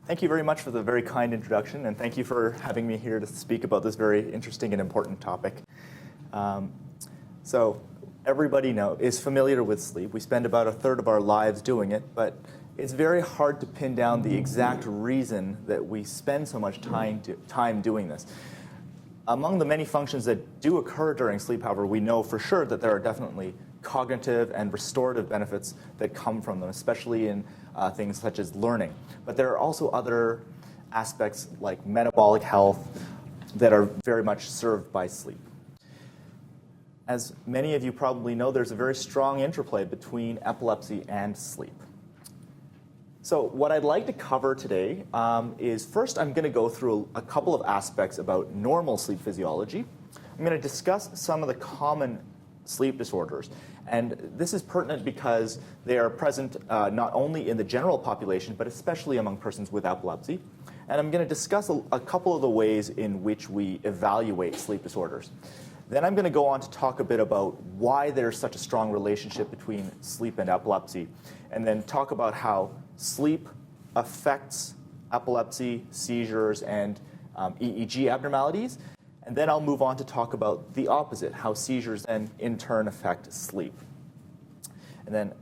Thank you very much for the very kind introduction, and thank you for having me here to speak about this very interesting and important topic. So everybody is familiar with sleep. We spend about a third of our lives doing it, but it's very hard to pin down the exact reason that we spend so much time doing this. Among the many functions that do occur during sleep, however, we know for sure that there are definitely cognitive and restorative benefits that come from them, especially in things such as learning. But there are also other aspects like metabolic health that are very much served by sleep. As many of you probably know, there's a very strong interplay between epilepsy and sleep. So what I'd like to cover today is first I'm going to go through a couple of aspects about normal sleep physiology. I'm going to discuss some of the common sleep disorders. And this is pertinent because they are present not only in the general population, but especially among persons with epilepsy. And I'm going to discuss a couple of the ways in which we evaluate sleep disorders. Then I'm going to go on to talk a bit about why there's such a strong relationship between sleep and epilepsy, and then talk about how sleep affects epilepsy, seizures, and EEG abnormalities. And then I'll move on to talk about the opposite, how seizures then in turn affect sleep. And then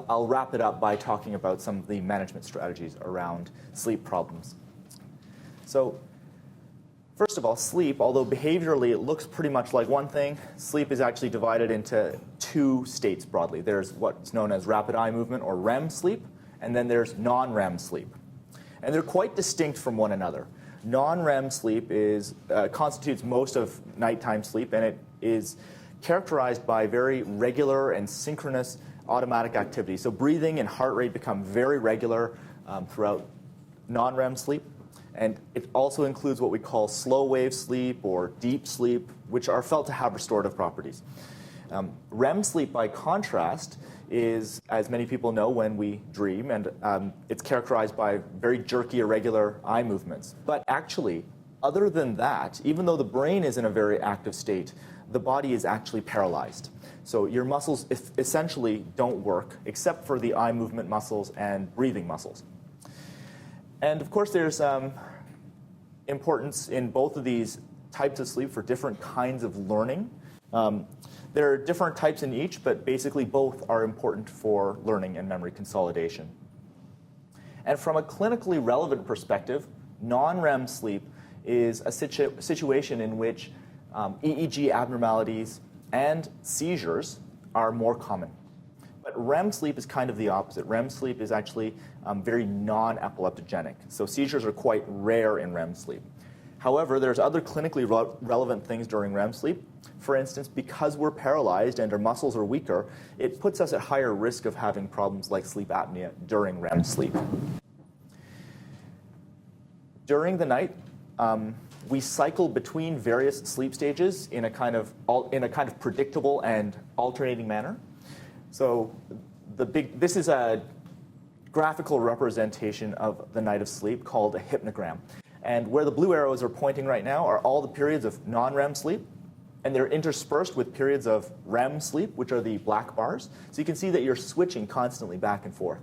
I'll wrap it up by talking about some of the management strategies around sleep problems. So first of all, sleep, although behaviorally it looks pretty much like one thing, sleep is actually divided into two states broadly. There's what's known as rapid eye movement, or REM sleep, and then there's non-REM sleep. And they're quite distinct from one another. Non-REM sleep constitutes most of nighttime sleep, and it is characterized by very regular and synchronous automatic activity. So breathing and heart rate become very regular throughout non-REM sleep. And it also includes what we call slow wave sleep or deep sleep, which are felt to have restorative properties. REM sleep, by contrast, is, as many people know, when we dream, and it's characterized by very jerky, irregular eye movements. But actually, other than that, even though the brain is in a very active state, the body is actually paralyzed. So your muscles essentially don't work, except for the eye movement muscles and breathing muscles. And of course, there's importance in both of these types of sleep for different kinds of learning. There are different types in each, but basically both are important for learning and memory consolidation. And from a clinically relevant perspective, non-REM sleep is a situation in which EEG abnormalities and seizures are more common. But REM sleep is kind of the opposite. REM sleep is actually very non-epileptogenic. So seizures are quite rare in REM sleep. However, there's other clinically relevant things during REM sleep. For instance, because we're paralyzed and our muscles are weaker, it puts us at higher risk of having problems like sleep apnea during REM sleep. During the night, we cycle between various sleep stages in a kind of predictable and alternating manner. So this is a graphical representation of the night of sleep called a hypnogram. And where the blue arrows are pointing right now are all the periods of non-REM sleep, and they're interspersed with periods of REM sleep, which are the black bars. So you can see that you're switching constantly back and forth.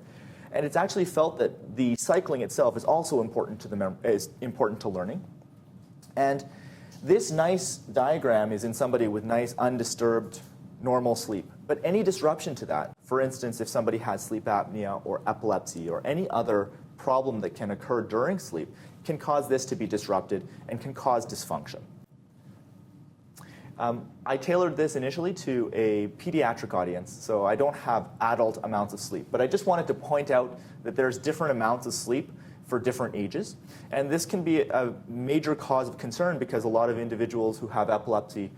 And it's actually felt that the cycling itself is also important to learning. And this nice diagram is in somebody with nice undisturbed normal sleep. But any disruption to that, for instance, if somebody has sleep apnea or epilepsy or any other problem that can occur during sleep, can cause this to be disrupted and can cause dysfunction. I tailored this initially to a pediatric audience, so I don't have adult amounts of sleep. But I just wanted to point out that there's different amounts of sleep for different ages. And this can be a major cause of concern because a lot of individuals who have epilepsy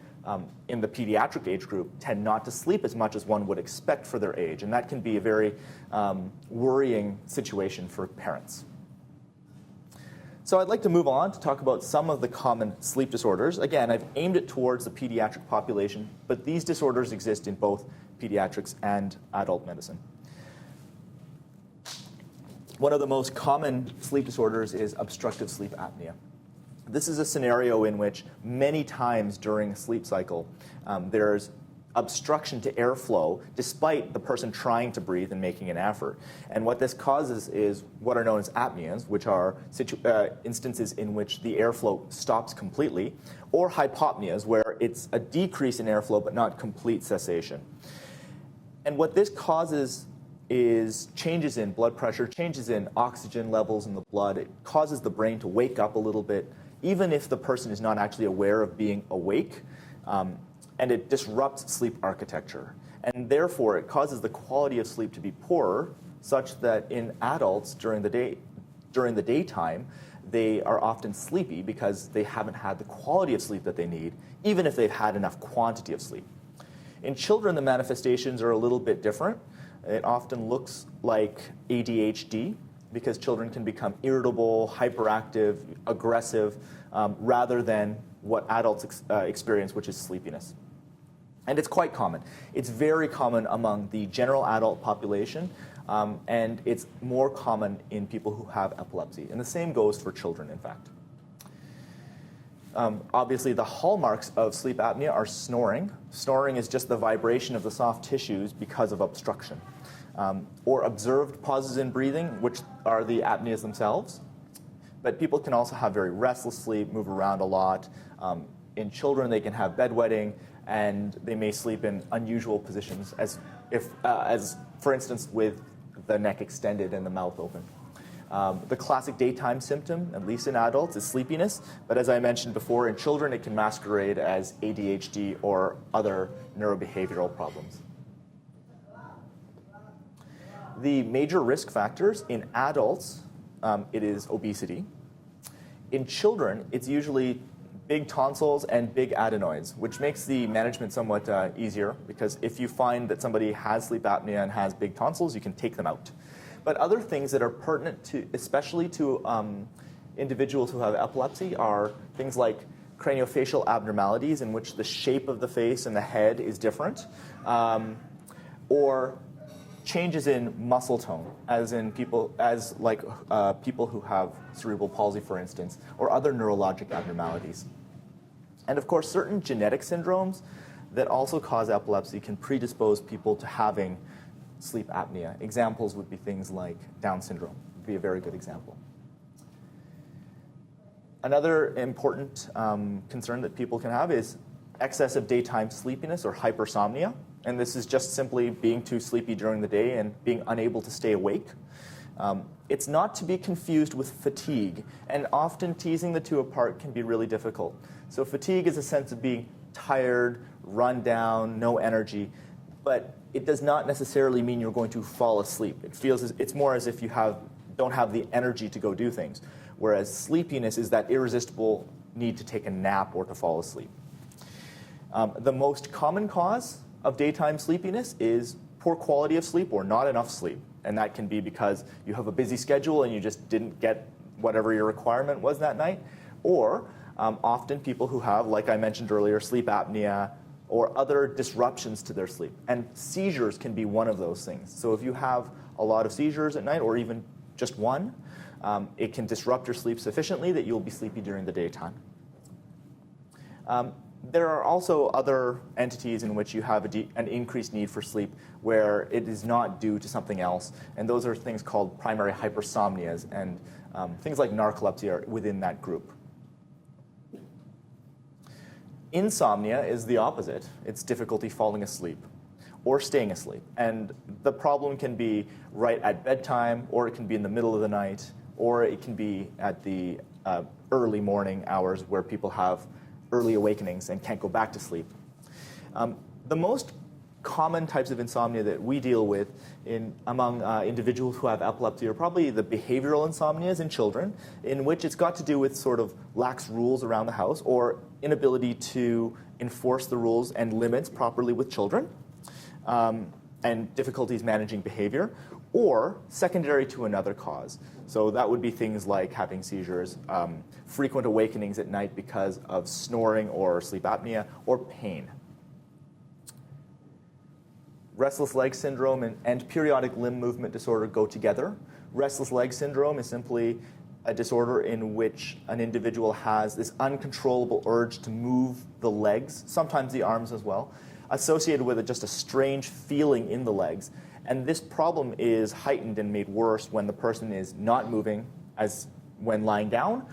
in the pediatric age group tend not to sleep as much as one would expect for their age. And that can be a very worrying situation for parents. So I'd like to move on to talk about some of the common sleep disorders. Again, I've aimed it towards the pediatric population, but these disorders exist in both pediatrics and adult medicine. One of the most common sleep disorders is obstructive sleep apnea. This is a scenario in which many times during a sleep cycle, there's obstruction to airflow despite the person trying to breathe and making an effort. And what this causes is what are known as apneas, which are instances in which the airflow stops completely, or hypopneas, where it's a decrease in airflow but not complete cessation. And what this causes is changes in blood pressure, changes in oxygen levels in the blood. It causes the brain to wake up a little bit, even if the person is not actually aware of being awake. And it disrupts sleep architecture. And therefore, it causes the quality of sleep to be poorer, such that in adults during the daytime, they are often sleepy because they haven't had the quality of sleep that they need, even if they've had enough quantity of sleep. In children, the manifestations are a little bit different. It often looks like ADHD because children can become irritable, hyperactive, aggressive, rather than what adults experience, which is sleepiness. And it's quite common. It's very common among the general adult population, and it's more common in people who have epilepsy. And the same goes for children, in fact. Obviously, the hallmarks of sleep apnea are snoring. Snoring is just the vibration of the soft tissues because of obstruction. Or observed pauses in breathing, which are the apneas themselves. But people can also have very restless sleep, move around a lot. In children, they can have bedwetting, and they may sleep in unusual positions, as for instance, with the neck extended and the mouth open. The classic daytime symptom, at least in adults, is sleepiness. But as I mentioned before, in children, it can masquerade as ADHD or other neurobehavioral problems. The major risk factors in adults, it is obesity. In children, it's usually big tonsils and big adenoids, which makes the management somewhat easier, because if you find that somebody has sleep apnea and has big tonsils, you can take them out. But other things that are pertinent to, especially to individuals who have epilepsy, are things like craniofacial abnormalities in which the shape of the face and the head is different, or changes in muscle tone, as in people who have cerebral palsy, for instance, or other neurologic abnormalities. And of course, certain genetic syndromes that also cause epilepsy can predispose people to having sleep apnea. Examples would be things like Down syndrome, would be a very good example. Another important concern that people can have is excessive daytime sleepiness or hypersomnia. And this is just simply being too sleepy during the day and being unable to stay awake. It's not to be confused with fatigue, and often teasing the two apart can be really difficult. So fatigue is a sense of being tired, run down, no energy, but it does not necessarily mean you're going to fall asleep. It's more as if you don't have the energy to go do things, whereas sleepiness is that irresistible need to take a nap or to fall asleep. The most common cause of daytime sleepiness is poor quality of sleep or not enough sleep. And that can be because you have a busy schedule and you just didn't get whatever your requirement was that night. Or often people who have, like I mentioned earlier, sleep apnea or other disruptions to their sleep. And seizures can be one of those things. So if you have a lot of seizures at night, or even just one, it can disrupt your sleep sufficiently that you'll be sleepy during the daytime. There are also other entities in which you have an increased need for sleep where it is not due to something else, and those are things called primary hypersomnias, and things like narcolepsy are within that group. Insomnia is the opposite. It's difficulty falling asleep or staying asleep, and the problem can be right at bedtime, or it can be in the middle of the night, or it can be at the early morning hours where people have early awakenings and can't go back to sleep. The most common types of insomnia that we deal with among individuals who have epilepsy are probably the behavioral insomnias in children, in which it's got to do with sort of lax rules around the house or inability to enforce the rules and limits properly with children, and difficulties managing behavior, or secondary to another cause. So that would be things like having seizures, frequent awakenings at night because of snoring or sleep apnea, or pain. Restless leg syndrome and periodic limb movement disorder go together. Restless leg syndrome is simply a disorder in which an individual has this uncontrollable urge to move the legs, sometimes the arms as well, associated with just a strange feeling in the legs. And this problem is heightened and made worse when the person is not moving, as when lying down,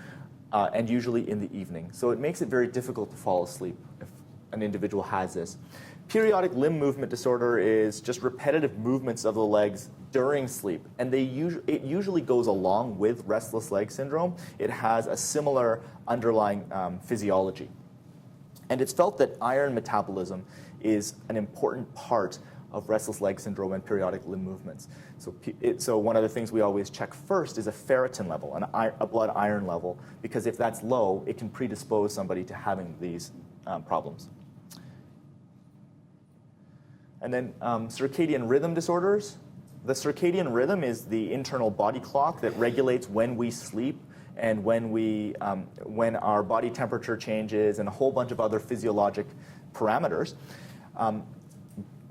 and usually in the evening. So it makes it very difficult to fall asleep if an individual has this. Periodic limb movement disorder is just repetitive movements of the legs during sleep, and it usually goes along with restless leg syndrome. It has a similar underlying physiology. And it's felt that iron metabolism is an important part of restless leg syndrome and periodic limb movements. So one of the things we always check first is a ferritin level, a blood iron level, because if that's low, it can predispose somebody to having these problems. And then circadian rhythm disorders. The circadian rhythm is the internal body clock that regulates when we sleep and when our body temperature changes and a whole bunch of other physiologic parameters.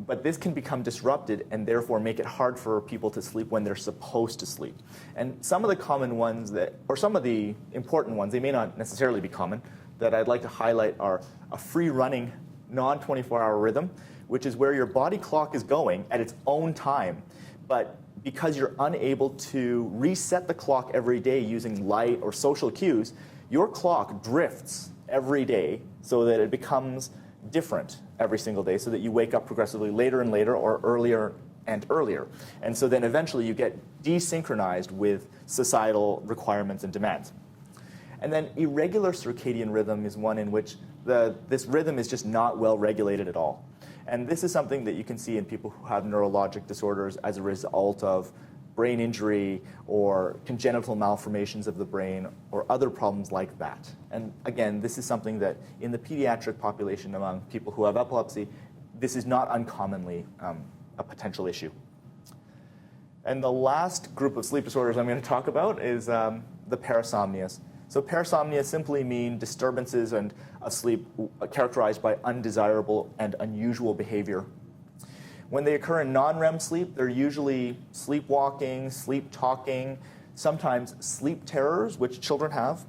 But this can become disrupted and therefore make it hard for people to sleep when they're supposed to sleep. And some of the common ones or some of the important ones, they may not necessarily be common, that I'd like to highlight are a free-running, non-24-hour rhythm, which is where your body clock is going at its own time, but because you're unable to reset the clock every day using light or social cues, your clock drifts every day so that it becomes different every single day, so that you wake up progressively later and later or earlier and earlier. And so then eventually you get desynchronized with societal requirements and demands. And then irregular circadian rhythm is one in which this rhythm is just not well regulated at all. And this is something that you can see in people who have neurologic disorders as a result of brain injury or congenital malformations of the brain or other problems like that. And again, this is something that in the pediatric population among people who have epilepsy, this is not uncommonly a potential issue. And the last group of sleep disorders I'm going to talk about is the parasomnias. So parasomnia simply mean disturbances of sleep characterized by undesirable and unusual behavior. When they occur in non-REM sleep, they're usually sleepwalking, sleep talking, sometimes sleep terrors, which children have.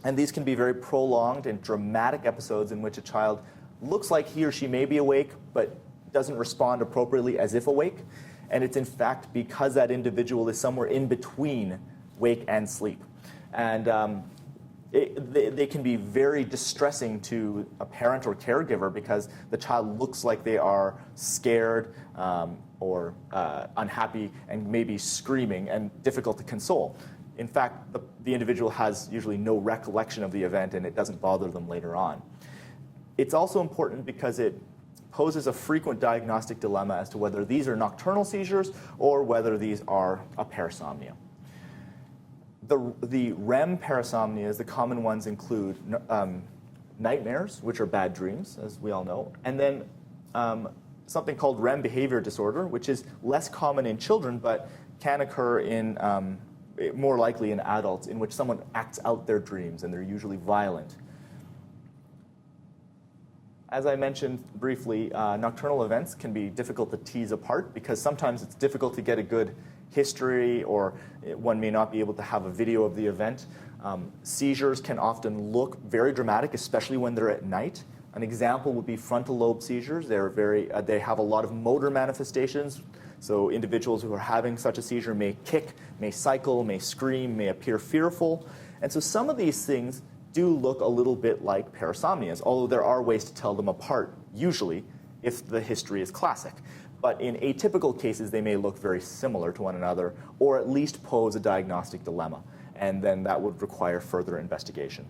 And these can be very prolonged and dramatic episodes in which a child looks like he or she may be awake, but doesn't respond appropriately as if awake. And it's in fact because that individual is somewhere in between wake and sleep. And they can be very distressing to a parent or caregiver because the child looks like they are scared or unhappy and maybe screaming and difficult to console. In fact, the individual has usually no recollection of the event and it doesn't bother them later on. It's also important because it poses a frequent diagnostic dilemma as to whether these are nocturnal seizures or whether these are a parasomnia. The REM parasomnias, the common ones include nightmares, which are bad dreams, as we all know, and then something called REM behavior disorder, which is less common in children, but can occur in more likely in adults, in which someone acts out their dreams, and they're usually violent. As I mentioned briefly, nocturnal events can be difficult to tease apart because sometimes it's difficult to get a good history, or one may not be able to have a video of the event. Seizures can often look very dramatic, especially when they're at night. An example would be frontal lobe seizures. They have a lot of motor manifestations. So individuals who are having such a seizure may kick, may cycle, may scream, may appear fearful. And so some of these things do look a little bit like parasomnias, although there are ways to tell them apart, usually, if the history is classic. But in atypical cases, they may look very similar to one another, or at least pose a diagnostic dilemma. And then that would require further investigation.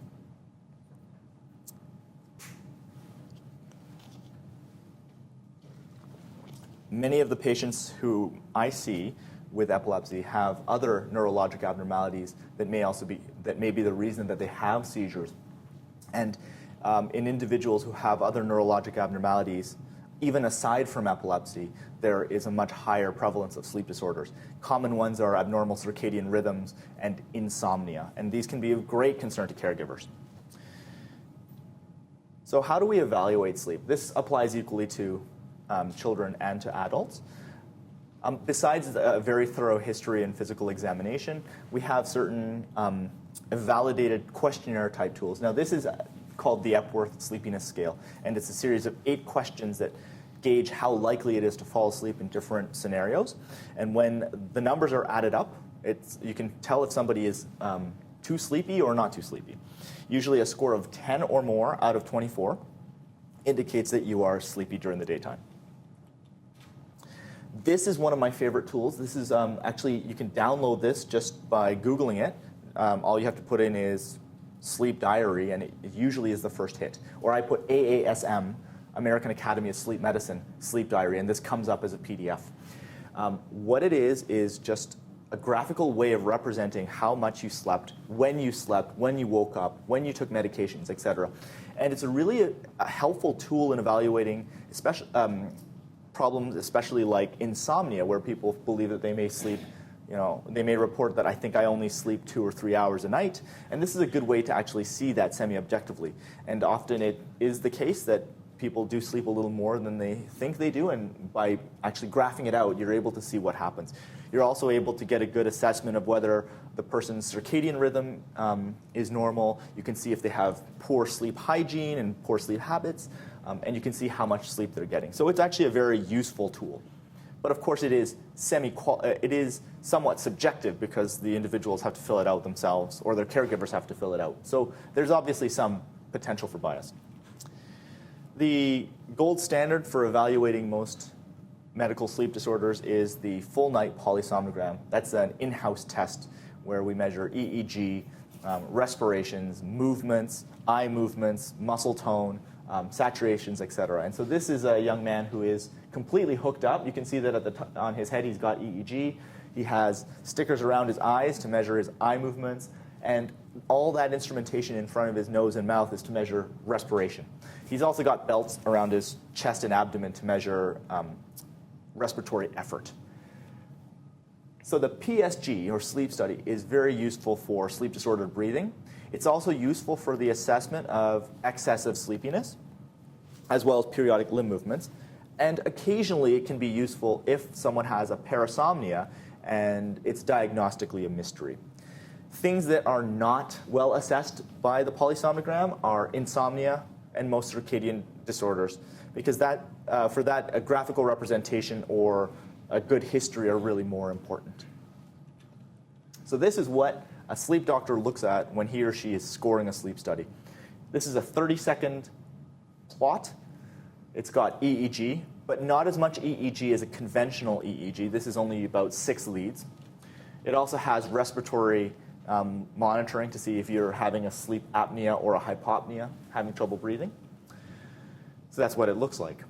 Many of the patients who I see with epilepsy have other neurologic abnormalities that may be the reason that they have seizures. And in individuals who have other neurologic abnormalities, even aside from epilepsy, there is a much higher prevalence of sleep disorders. Common ones are abnormal circadian rhythms and insomnia, and these can be of great concern to caregivers. So how do we evaluate sleep? This applies equally to children and to adults. Besides a very thorough history and physical examination, we have certain validated questionnaire type tools. Now this is called the Epworth Sleepiness Scale. And it's a series of 8 questions that gauge how likely it is to fall asleep in different scenarios. And when the numbers are added up, you can tell if somebody is too sleepy or not too sleepy. Usually a score of 10 or more out of 24 indicates that you are sleepy during the daytime. This is one of my favorite tools. This is actually, you can download this just by Googling it. All you have to put in is sleep diary, and it usually is the first hit. Or I put AASM, American Academy of Sleep Medicine, sleep diary, and this comes up as a PDF. What it is just a graphical way of representing how much you slept, when you woke up, when you took medications, etc. And it's a helpful tool in evaluating problems, especially like insomnia, where people believe that they may sleep, they may report that I think I only sleep 2 or 3 hours a night. And this is a good way to actually see that semi-objectively. And often it is the case that people do sleep a little more than they think they do, and by actually graphing it out, you're able to see what happens. You're also able to get a good assessment of whether the person's circadian rhythm is normal. You can see if they have poor sleep hygiene and poor sleep habits, and you can see how much sleep they're getting. So it's actually a very useful tool. But of course, it is somewhat subjective because the individuals have to fill it out themselves, or their caregivers have to fill it out. So there's obviously some potential for bias. The gold standard for evaluating most medical sleep disorders is the full night polysomnogram. That's an in-house test where we measure EEG, respirations, movements, eye movements, muscle tone, saturations, etc. And so this is a young man who is completely hooked up. You can see that on his head he's got EEG. He has stickers around his eyes to measure his eye movements, and all that instrumentation in front of his nose and mouth is to measure respiration. He's also got belts around his chest and abdomen to measure respiratory effort. So the PSG, or sleep study, is very useful for sleep disordered breathing. It's also useful for the assessment of excessive sleepiness, as well as periodic limb movements. And occasionally it can be useful if someone has a parasomnia and it's diagnostically a mystery. Things that are not well assessed by the polysomnogram are insomnia and most circadian disorders, because for that, a graphical representation or a good history are really more important. So this is what a sleep doctor looks at when he or she is scoring a sleep study. This is a 30-second plot. It's got EEG, but not as much EEG as a conventional EEG. This is only about 6 leads. It also has respiratory monitoring to see if you're having a sleep apnea or a hypopnea, having trouble breathing. So that's what it looks like.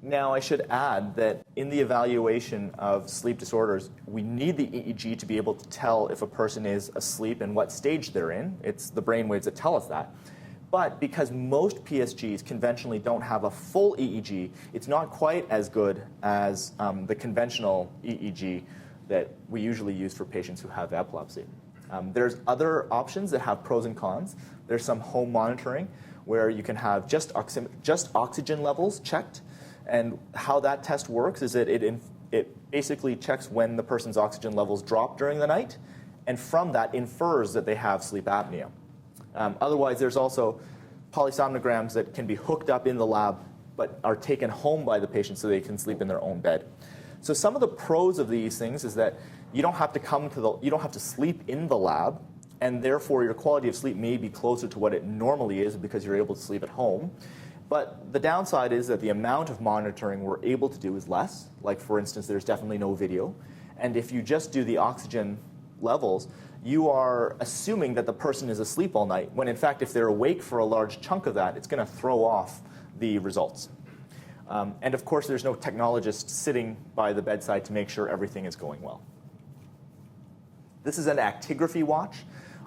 Now, I should add that in the evaluation of sleep disorders, we need the EEG to be able to tell if a person is asleep and what stage they're in. It's the brain waves that tell us that. But because most PSGs conventionally don't have a full EEG, it's not quite as good as the conventional EEG that we usually use for patients who have epilepsy. There's other options that have pros and cons. There's some home monitoring where you can have just oxygen levels checked. And how that test works is that it basically checks when the person's oxygen levels drop during the night, and from that infers that they have sleep apnea. Otherwise, there's also polysomnograms that can be hooked up in the lab but are taken home by the patient so they can sleep in their own bed. So some of the pros of these things is that you don't have to sleep in the lab, and therefore your quality of sleep may be closer to what it normally is because you're able to sleep at home. But the downside is that the amount of monitoring we're able to do is less. Like, for instance, there's definitely no video. And if you just do the oxygen levels, you are assuming that the person is asleep all night, when in fact, if they're awake for a large chunk of that, it's going to throw off the results. And of course, there's no technologist sitting by the bedside to make sure everything is going well. This is an actigraphy watch.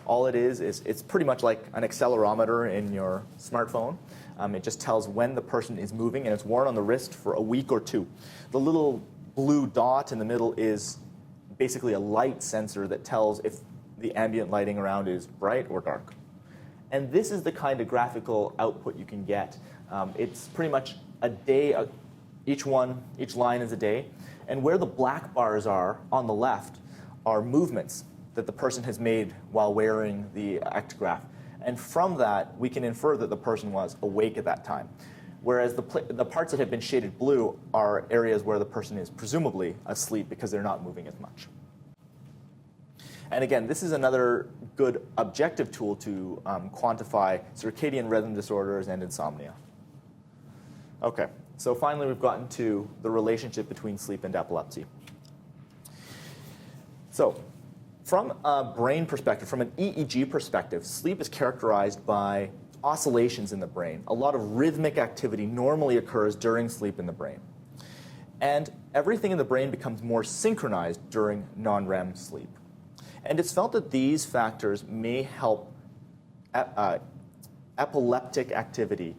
All it is it's pretty much like an accelerometer in your smartphone. It just tells when the person is moving, and it's worn on the wrist for a week or 2. The little blue dot in the middle is basically a light sensor that tells if the ambient lighting around is bright or dark. And this is the kind of graphical output you can get. It's pretty much a day, each line is a day. And where the black bars are on the left are movements that the person has made while wearing the actigraph. And from that, we can infer that the person was awake at that time. Whereas the parts that have been shaded blue are areas where the person is presumably asleep because they're not moving as much. And again, this is another good objective tool to quantify circadian rhythm disorders and insomnia. Okay, so finally we've gotten to the relationship between sleep and epilepsy. So from a brain perspective, from an EEG perspective, sleep is characterized by oscillations in the brain. A lot of rhythmic activity normally occurs during sleep in the brain. And everything in the brain becomes more synchronized during non-REM sleep. And it's felt that these factors may help epileptic activity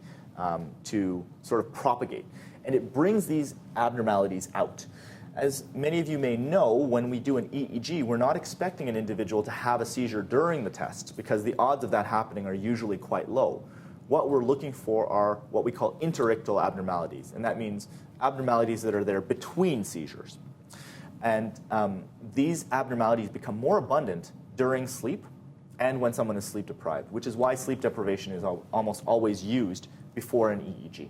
to sort of propagate. And it brings these abnormalities out. As many of you may know, when we do an EEG, we're not expecting an individual to have a seizure during the test because the odds of that happening are usually quite low. What we're looking for are what we call interictal abnormalities, and that means abnormalities that are there between seizures. And these abnormalities become more abundant during sleep and when someone is sleep deprived, which is why sleep deprivation is almost always used before an EEG.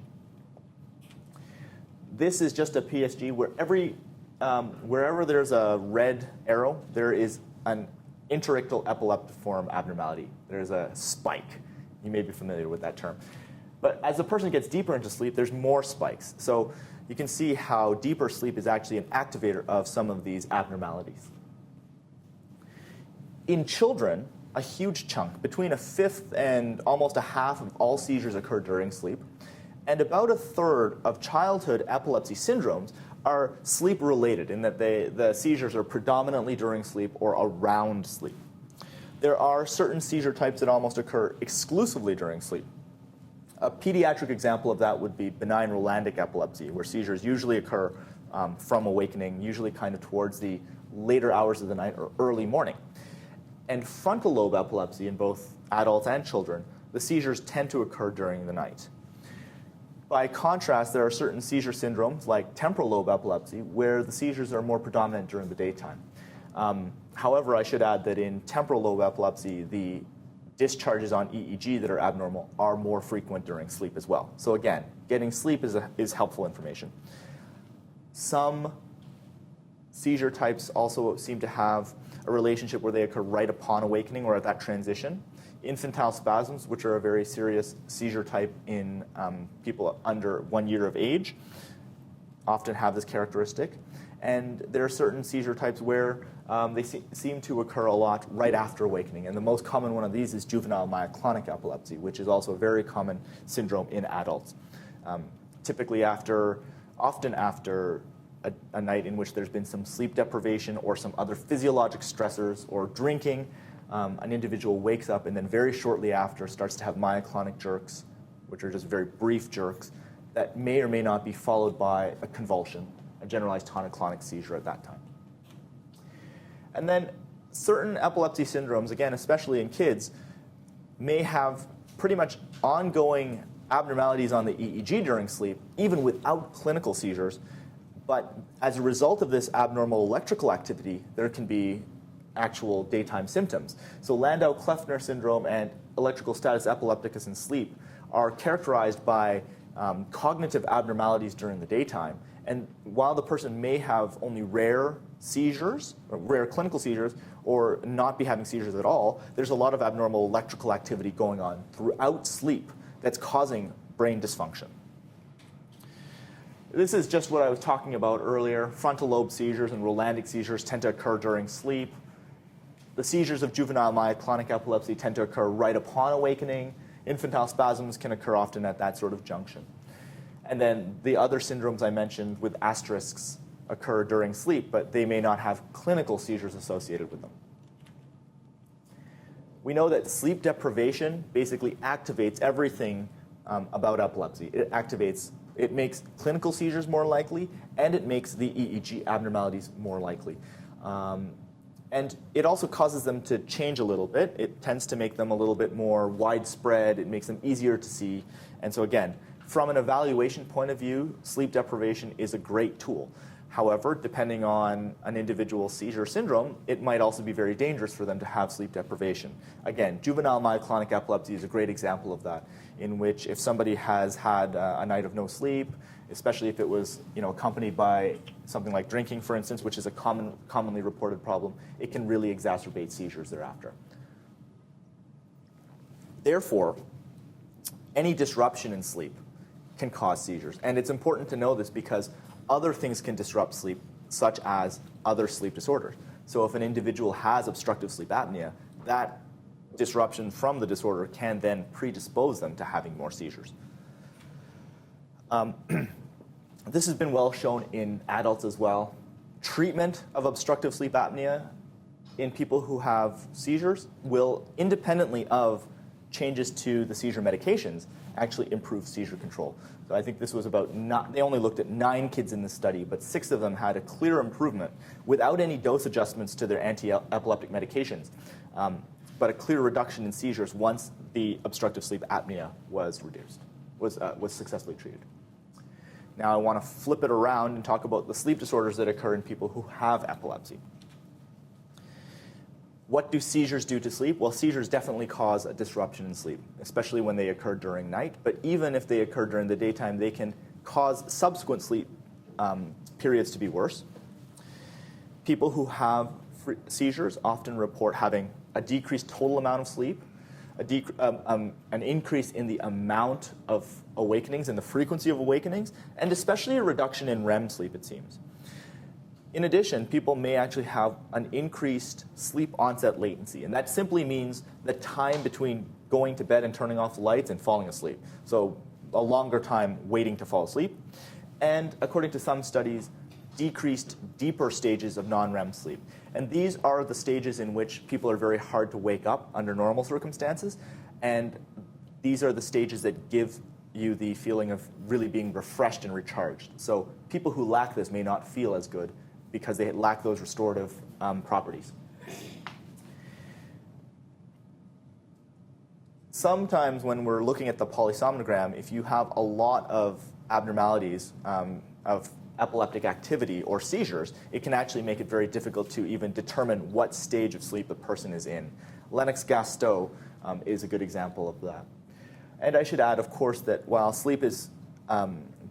This is just a PSG where wherever there's a red arrow, there is an interictal epileptiform abnormality. There's a spike. You may be familiar with that term. But as the person gets deeper into sleep, there's more spikes. So you can see how deeper sleep is actually an activator of some of these abnormalities. In children, a huge chunk, between a fifth and almost a half of all seizures occur during sleep, and about a third of childhood epilepsy syndromes are sleep-related in that the seizures are predominantly during sleep or around sleep. There are certain seizure types that almost occur exclusively during sleep. A pediatric example of that would be benign Rolandic epilepsy, where seizures usually occur from awakening, usually kind of towards the later hours of the night or early morning. And frontal lobe epilepsy in both adults and children, the seizures tend to occur during the night. By contrast, there are certain seizure syndromes, like temporal lobe epilepsy, where the seizures are more predominant during the daytime. However, I should add that in temporal lobe epilepsy, the discharges on EEG that are abnormal are more frequent during sleep as well. So again, getting sleep is helpful information. Some seizure types also seem to have a relationship where they occur right upon awakening or at that transition. Infantile spasms, which are a very serious seizure type in people under 1 year of age, often have this characteristic. And there are certain seizure types where they seem to occur a lot right after awakening. And the most common one of these is juvenile myoclonic epilepsy, which is also a very common syndrome in adults. Typically often after a night in which there's been some sleep deprivation or some other physiologic stressors or drinking, an individual wakes up and then very shortly after starts to have myoclonic jerks, which are just very brief jerks, that may or may not be followed by a convulsion, a generalized tonic-clonic seizure at that time. And then certain epilepsy syndromes, again, especially in kids, may have pretty much ongoing abnormalities on the EEG during sleep, even without clinical seizures. But as a result of this abnormal electrical activity, there can be actual daytime symptoms. So Landau-Kleffner syndrome and electrical status epilepticus in sleep are characterized by cognitive abnormalities during the daytime. And while the person may have only rare seizures, or rare clinical seizures, or not be having seizures at all, there's a lot of abnormal electrical activity going on throughout sleep that's causing brain dysfunction. This is just what I was talking about earlier. Frontal lobe seizures and Rolandic seizures tend to occur during sleep. The seizures of juvenile myoclonic epilepsy tend to occur right upon awakening. Infantile spasms can occur often at that sort of junction. And then the other syndromes I mentioned with asterisks occur during sleep, but they may not have clinical seizures associated with them. We know that sleep deprivation basically activates everything about epilepsy. It makes clinical seizures more likely, and it makes the EEG abnormalities more likely. And it also causes them to change a little bit. It tends to make them a little bit more widespread. It makes them easier to see. And so again, from an evaluation point of view, sleep deprivation is a great tool. However, depending on an individual's seizure syndrome, it might also be very dangerous for them to have sleep deprivation. Again, juvenile myoclonic epilepsy is a great example of that, in which if somebody has had a night of no sleep, especially if it was accompanied by something like drinking, for instance, which is a commonly reported problem, it can really exacerbate seizures thereafter. Therefore, any disruption in sleep can cause seizures. And it's important to know this because other things can disrupt sleep, such as other sleep disorders. So if an individual has obstructive sleep apnea, that disruption from the disorder can then predispose them to having more seizures. This has been well shown in adults as well. Treatment of obstructive sleep apnea in people who have seizures will, independently of changes to the seizure medications, actually improve seizure control. So I think this was they only looked at 9 kids in this study, but 6 of them had a clear improvement without any dose adjustments to their anti-epileptic medications, but a clear reduction in seizures once the obstructive sleep apnea was successfully treated. Now I want to flip it around and talk about the sleep disorders that occur in people who have epilepsy. What do seizures do to sleep? Well, seizures definitely cause a disruption in sleep, especially when they occur during night. But even if they occur during the daytime, they can cause subsequent sleep periods to be worse. People who have seizures often report having a decreased total amount of sleep, an increase in the amount of awakenings and the frequency of awakenings, and especially a reduction in REM sleep, it seems. In addition, people may actually have an increased sleep onset latency, and that simply means the time between going to bed and turning off the lights and falling asleep. So a longer time waiting to fall asleep. And according to some studies, decreased deeper stages of non-REM sleep. And these are the stages in which people are very hard to wake up under normal circumstances, and these are the stages that give you the feeling of really being refreshed and recharged. So people who lack this may not feel as good because they lack those restorative properties. Sometimes when we're looking at the polysomnogram, if you have a lot of abnormalities of epileptic activity or seizures, it can actually make it very difficult to even determine what stage of sleep a person is in. Lennox-Gastaut is a good example of that. And I should add, of course, that while sleep is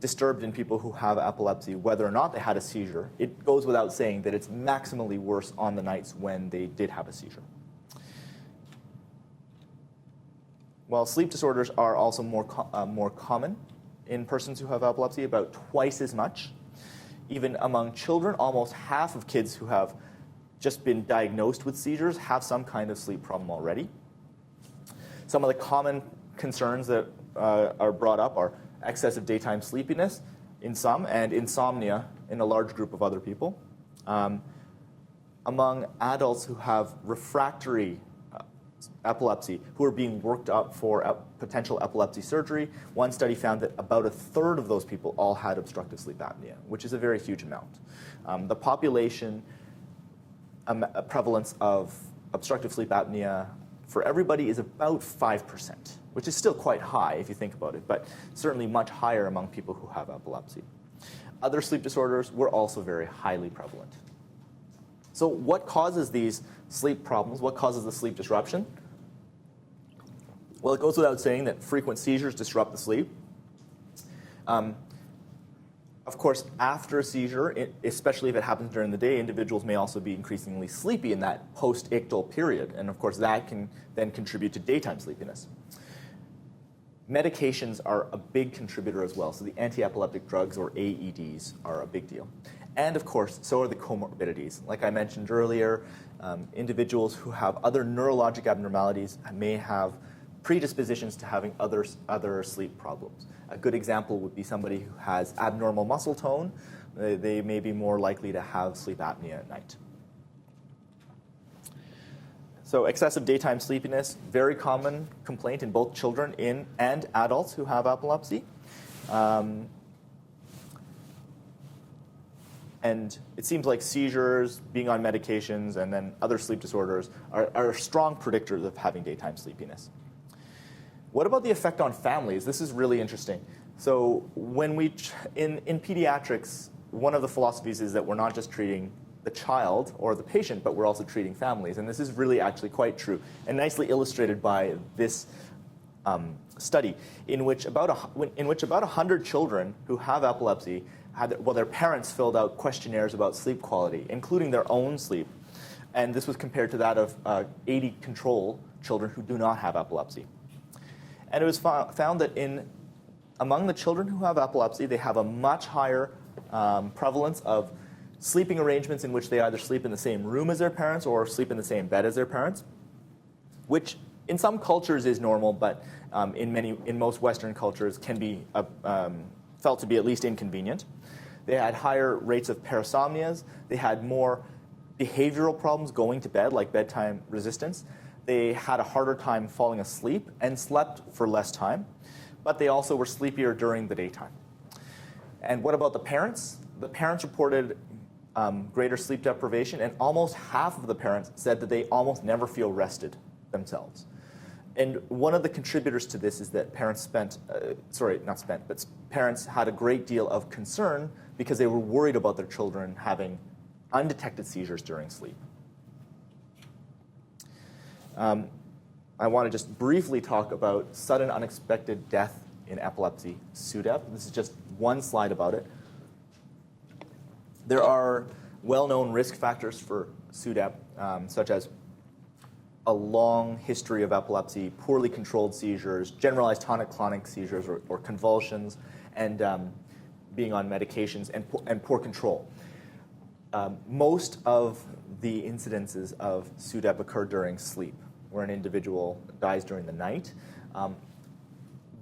disturbed in people who have epilepsy, whether or not they had a seizure, it goes without saying that it's maximally worse on the nights when they did have a seizure. While sleep disorders are also more common in persons who have epilepsy, about twice as much. Even among children, almost half of kids who have just been diagnosed with seizures have some kind of sleep problem already. Some of the common concerns that are brought up are excessive daytime sleepiness in some, and insomnia in a large group of other people. Among adults who have refractory epilepsy, who are being worked up for potential epilepsy surgery, one study found that about 1/3 of those people all had obstructive sleep apnea, which is a very huge amount. The population prevalence of obstructive sleep apnea for everybody is about 5%, which is still quite high if you think about it, but certainly much higher among people who have epilepsy. Other sleep disorders were also very highly prevalent. So what causes these sleep problems? What causes the sleep disruption? Well, it goes without saying that frequent seizures disrupt the sleep. Of course, after a seizure, especially if it happens during the day, individuals may also be increasingly sleepy in that post-ictal period. And of course, that can then contribute to daytime sleepiness. Medications are a big contributor as well. So the anti-epileptic drugs, or AEDs, are a big deal. And of course, so are the comorbidities. Like I mentioned earlier, individuals who have other neurologic abnormalities may have predispositions to having other sleep problems. A good example would be somebody who has abnormal muscle tone. They may be more likely to have sleep apnea at night. So excessive daytime sleepiness, very common complaint in both children and adults who have epilepsy. And it seems like seizures, being on medications, and then other sleep disorders are strong predictors of having daytime sleepiness. What about the effect on families? This is really interesting. So when in pediatrics, one of the philosophies is that we're not just treating the child or the patient, but we're also treating families. And this is really actually quite true and nicely illustrated by this study in which about 100 children who have epilepsy their parents filled out questionnaires about sleep quality, including their own sleep. And this was compared to that of 80 control children who do not have epilepsy. And it was found that among the children who have epilepsy, they have a much higher prevalence of sleeping arrangements in which they either sleep in the same room as their parents or sleep in the same bed as their parents, which in some cultures is normal, but in most Western cultures can be felt to be at least inconvenient. They had higher rates of parasomnias. They had more behavioral problems going to bed, like bedtime resistance. They had a harder time falling asleep and slept for less time, but they also were sleepier during the daytime. And what about the parents? The parents reported greater sleep deprivation, and almost half of the parents said that they almost never feel rested themselves. And one of the contributors to this is that parents parents had a great deal of concern because they were worried about their children having undetected seizures during sleep. I want to just briefly talk about sudden unexpected death in epilepsy, SUDEP. This is just one slide about it. There are well-known risk factors for SUDEP, such as a long history of epilepsy, poorly controlled seizures, generalized tonic-clonic seizures or convulsions, and being on medications and poor control. Most of the incidences of SUDEP occur during sleep, where an individual dies during the night.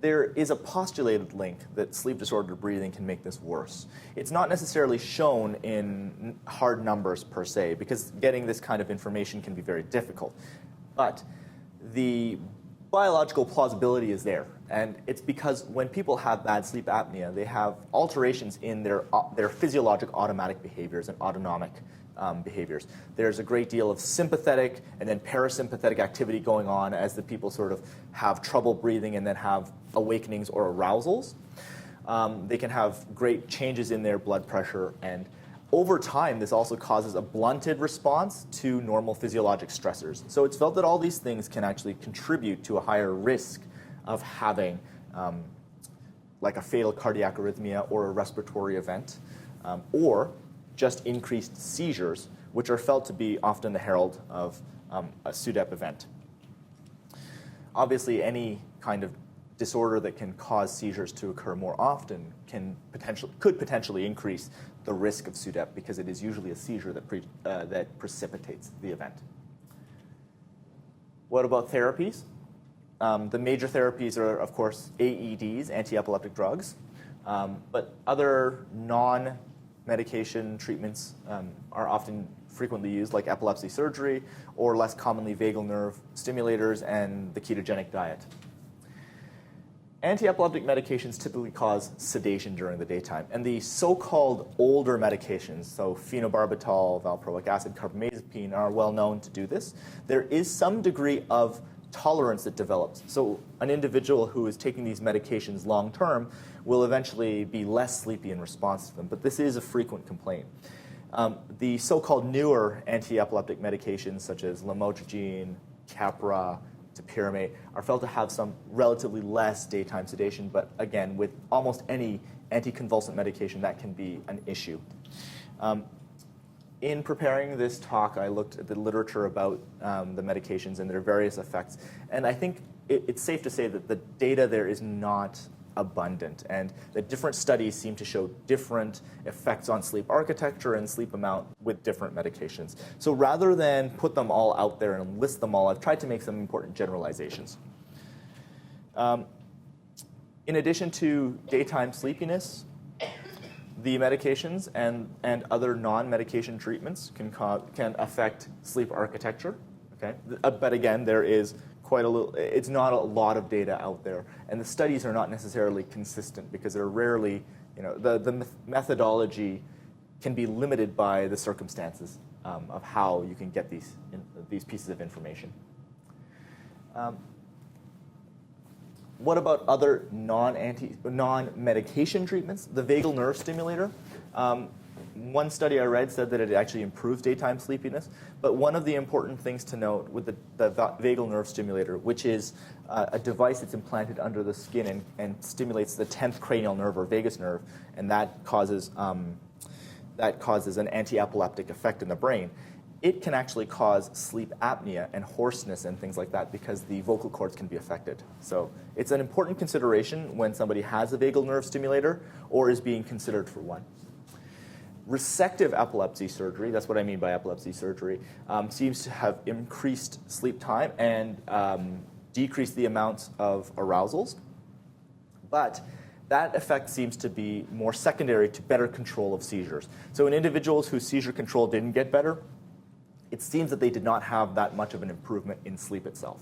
There is a postulated link that sleep-disordered breathing can make this worse. It's not necessarily shown in hard numbers per se, because getting this kind of information can be very difficult. But the biological plausibility is there, and it's because when people have bad sleep apnea, they have alterations in their physiologic automatic behaviors and autonomic behaviors. There's a great deal of sympathetic and then parasympathetic activity going on as the people sort of have trouble breathing and then have awakenings or arousals. They can have great changes in their blood pressure, and over time, this also causes a blunted response to normal physiologic stressors. So it's felt that all these things can actually contribute to a higher risk of having like a fatal cardiac arrhythmia or a respiratory event, or just increased seizures, which are felt to be often the herald of a SUDEP event. Obviously, any kind of disorder that can cause seizures to occur more often could potentially increase the risk of SUDEP, because it is usually a seizure that precipitates the event. What about therapies? The major therapies are, of course, AEDs, anti-epileptic drugs, but other non-medication treatments are often frequently used, like epilepsy surgery, or less commonly vagal nerve stimulators and the ketogenic diet. Anti-epileptic medications typically cause sedation during the daytime, and the so-called older medications, so phenobarbital, valproic acid, carbamazepine, are well known to do this. There is some degree of tolerance that develops. So an individual who is taking these medications long-term will eventually be less sleepy in response to them, but this is a frequent complaint. The so-called newer anti-epileptic medications, such as lamotrigine, Keppra, topiramate, are felt to have some relatively less daytime sedation, but again, with almost any anticonvulsant medication, that can be an issue. In preparing this talk, I looked at the literature about the medications and their various effects, and I think it's safe to say that the data there is not abundant, and that different studies seem to show different effects on sleep architecture and sleep amount with different medications. So rather than put them all out there and list them all, I've tried to make some important generalizations. In addition to daytime sleepiness, the medications and other non-medication treatments can affect sleep architecture. Okay? But again, there is it's not a lot of data out there, and the studies are not necessarily consistent because they're rarely, the methodology can be limited by the circumstances of how you can get these pieces of information. What about other non-medication treatments? The vagal nerve stimulator one study I read said that it actually improves daytime sleepiness, but one of the important things to note with the vagal nerve stimulator, which is a device that's implanted under the skin and stimulates the 10th cranial nerve or vagus nerve, and that causes an anti-epileptic effect in the brain. It can actually cause sleep apnea and hoarseness and things like that because the vocal cords can be affected. So it's an important consideration when somebody has a vagal nerve stimulator or is being considered for one. Resective epilepsy surgery, that's what I mean by epilepsy surgery, seems to have increased sleep time and decreased the amounts of arousals. But that effect seems to be more secondary to better control of seizures. So in individuals whose seizure control didn't get better, it seems that they did not have that much of an improvement in sleep itself.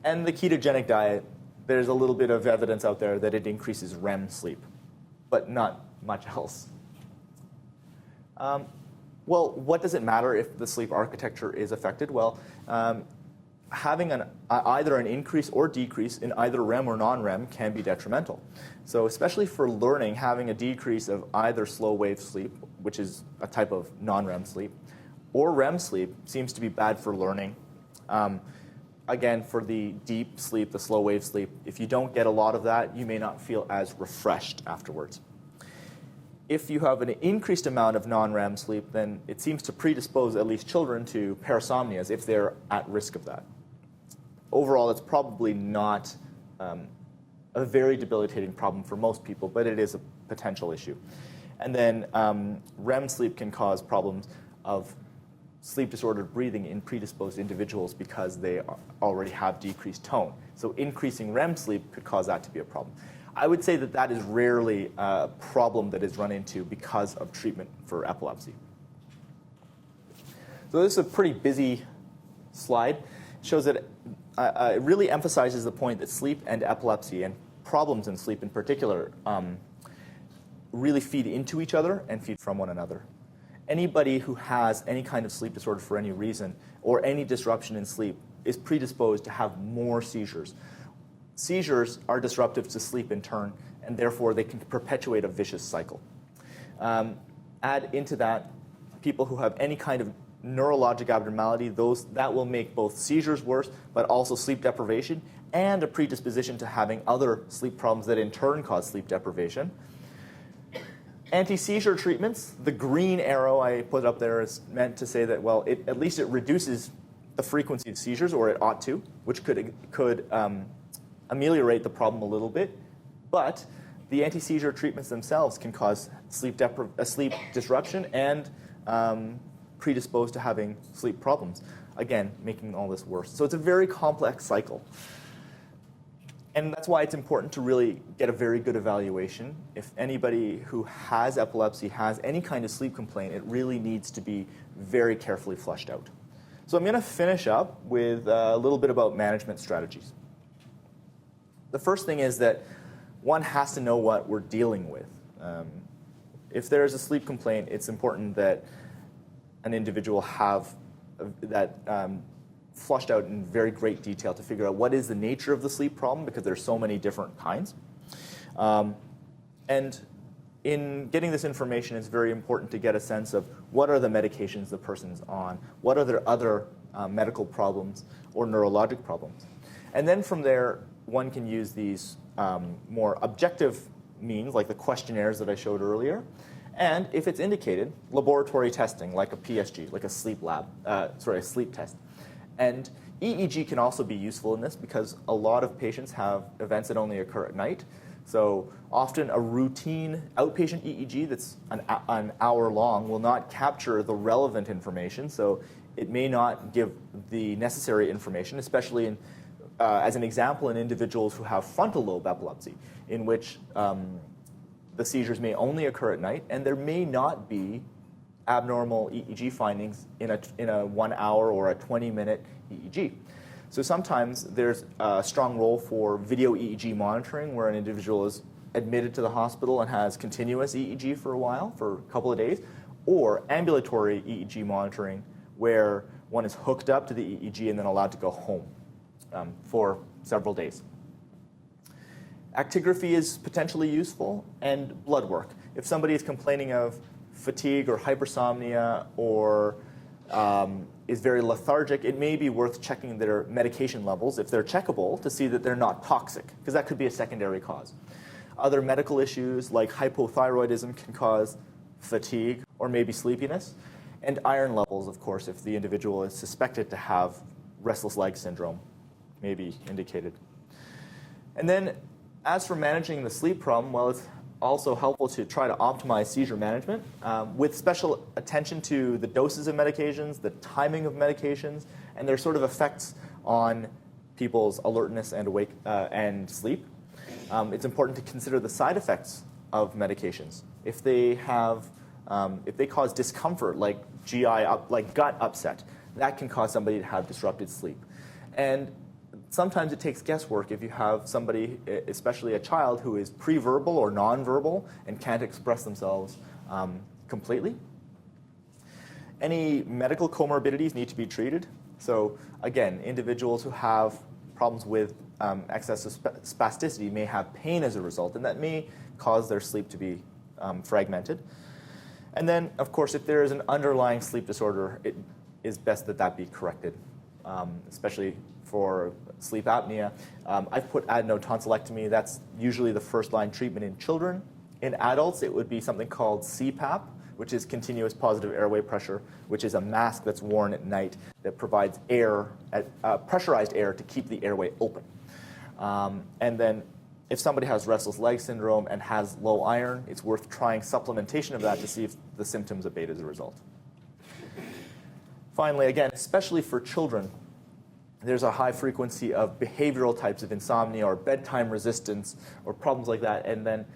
And the ketogenic diet, there's a little bit of evidence out there that it increases REM sleep, but not much else. Well, what does it matter if the sleep architecture is affected? Well, having either an increase or decrease in either REM or non-REM can be detrimental. So especially for learning, having a decrease of either slow wave sleep, which is a type of non-REM sleep, or REM sleep seems to be bad for learning. Again, for the deep sleep, the slow wave sleep, if you don't get a lot of that, you may not feel as refreshed afterwards. If you have an increased amount of non-REM sleep, then it seems to predispose at least children to parasomnias if they're at risk of that. Overall, it's probably not a very debilitating problem for most people, but it is a potential issue. And then REM sleep can cause problems of sleep disordered breathing in predisposed individuals because they already have decreased tone. So increasing REM sleep could cause that to be a problem. I would say that that is rarely a problem that is run into because of treatment for epilepsy. So this is a pretty busy slide. It shows that it really emphasizes the point that sleep and epilepsy, and problems in sleep in particular, really feed into each other and feed from one another. Anybody who has any kind of sleep disorder for any reason or any disruption in sleep is predisposed to have more seizures. Seizures are disruptive to sleep in turn, and therefore they can perpetuate a vicious cycle. Add into that people who have any kind of neurologic abnormality, that will make both seizures worse, but also sleep deprivation and a predisposition to having other sleep problems that in turn cause sleep deprivation. Antiseizure treatments, the green arrow I put up there is meant to say that, well, at least it reduces the frequency of seizures, or it ought to, which could ameliorate the problem a little bit. But the antiseizure treatments themselves can cause sleep disruption and predispose to having sleep problems, again, making all this worse. So it's a very complex cycle. And that's why it's important to really get a very good evaluation. If anybody who has epilepsy has any kind of sleep complaint, it really needs to be very carefully fleshed out. So I'm going to finish up with a little bit about management strategies. The first thing is that one has to know what we're dealing with. If there is a sleep complaint, it's important that an individual have that flushed out in very great detail to figure out what is the nature of the sleep problem, because there's so many different kinds. And in getting this information, it's very important to get a sense of what are the medications the person's on, what are their other medical problems or neurologic problems. And then from there, one can use these more objective means, like the questionnaires that I showed earlier, and if it's indicated, laboratory testing, like a PSG, like a sleep a sleep test. And EEG can also be useful in this because a lot of patients have events that only occur at night. So often a routine outpatient EEG that's an hour long will not capture the relevant information. So it may not give the necessary information, especially in, as an example, in individuals who have frontal lobe epilepsy, in which the seizures may only occur at night, and there may not be abnormal EEG findings in a 1 hour or a 20-minute EEG. So sometimes there's a strong role for video EEG monitoring, where an individual is admitted to the hospital and has continuous EEG for a while, for a couple of days, or ambulatory EEG monitoring, where one is hooked up to the EEG and then allowed to go home for several days. Actigraphy is potentially useful, and blood work. If somebody is complaining of fatigue or hypersomnia or is very lethargic, it may be worth checking their medication levels, if they're checkable, to see that they're not toxic, because that could be a secondary cause. Other medical issues like hypothyroidism can cause fatigue or maybe sleepiness. And iron levels, of course, if the individual is suspected to have restless leg syndrome, may be indicated. And then as for managing the sleep problem, well, it's also helpful to try to optimize seizure management with special attention to the doses of medications, the timing of medications, and their sort of effects on people's alertness and sleep. It's important to consider the side effects of medications. If they cause discomfort, like like gut upset, that can cause somebody to have disrupted sleep. And sometimes it takes guesswork if you have somebody, especially a child, who is pre-verbal or non-verbal and can't express themselves completely. Any medical comorbidities need to be treated. So again, individuals who have problems with excessive spasticity may have pain as a result, and that may cause their sleep to be fragmented. And then, of course, if there is an underlying sleep disorder, it is best that that be corrected, especially for sleep apnea. I've put adenotonsillectomy. That's usually the first-line treatment in children. In adults, it would be something called CPAP, which is continuous positive airway pressure, which is a mask that's worn at night that provides air, pressurized air, to keep the airway open. And then if somebody has restless leg syndrome and has low iron, it's worth trying supplementation of that to see if the symptoms abate as a result. Finally, again, especially for children, there's a high frequency of behavioral types of insomnia or bedtime resistance or problems like that. And then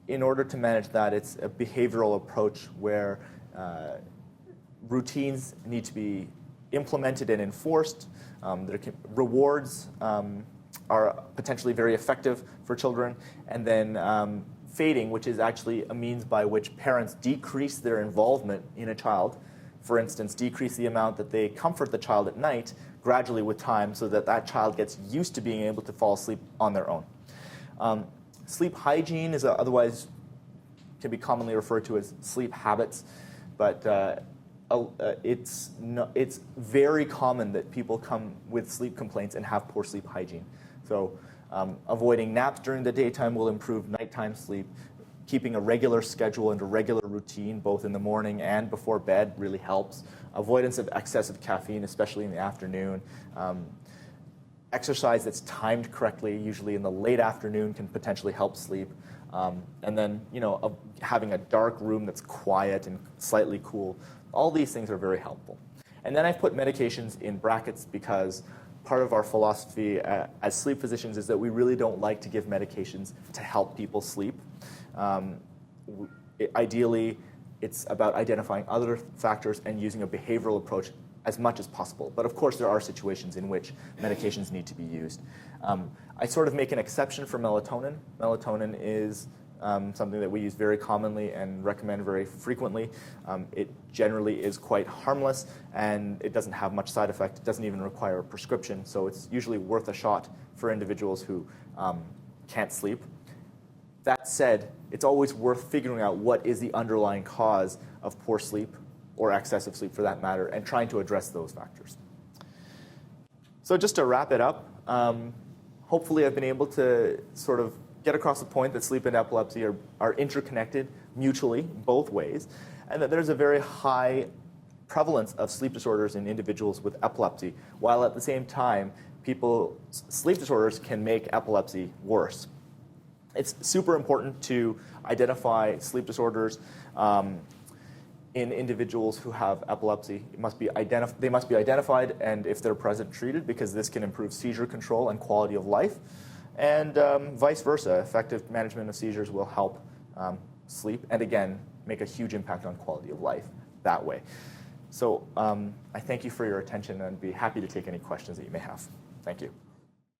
in order to manage that, it's a behavioral approach where routines need to be implemented and enforced. Rewards are potentially very effective for children. And then fading, which is actually a means by which parents decrease their involvement in a child. For instance, decrease the amount that they comfort the child at night gradually with time so that that child gets used to being able to fall asleep on their own. Sleep hygiene is otherwise can be commonly referred to as sleep habits, but it's very common that people come with sleep complaints and have poor sleep hygiene. So avoiding naps during the daytime will improve nighttime sleep. Keeping a regular schedule and a regular routine, both in the morning and before bed, really helps. Avoidance of excessive caffeine, especially in the afternoon. Exercise that's timed correctly, usually in the late afternoon, can potentially help sleep. And then, having a dark room that's quiet and slightly cool. All these things are very helpful. And then I've put medications in brackets because part of our philosophy as sleep physicians is that we really don't like to give medications to help people sleep. Ideally, it's about identifying other factors and using a behavioral approach as much as possible. But of course, there are situations in which medications need to be used. I sort of make an exception for melatonin. Melatonin is something that we use very commonly and recommend very frequently. It generally is quite harmless, and it doesn't have much side effect. It doesn't even require a prescription, so it's usually worth a shot for individuals who can't sleep. That said, it's always worth figuring out what is the underlying cause of poor sleep, or excessive sleep for that matter, and trying to address those factors. So just to wrap it up, hopefully I've been able to sort of get across the point that sleep and epilepsy are interconnected mutually, both ways, and that there's a very high prevalence of sleep disorders in individuals with epilepsy, while at the same time, sleep disorders can make epilepsy worse. It's super important to identify sleep disorders in individuals who have epilepsy. They must be identified, and if they're present, treated, because this can improve seizure control and quality of life. And vice versa, effective management of seizures will help sleep, and again, make a huge impact on quality of life that way. So I thank you for your attention, and I'd be happy to take any questions that you may have. Thank you.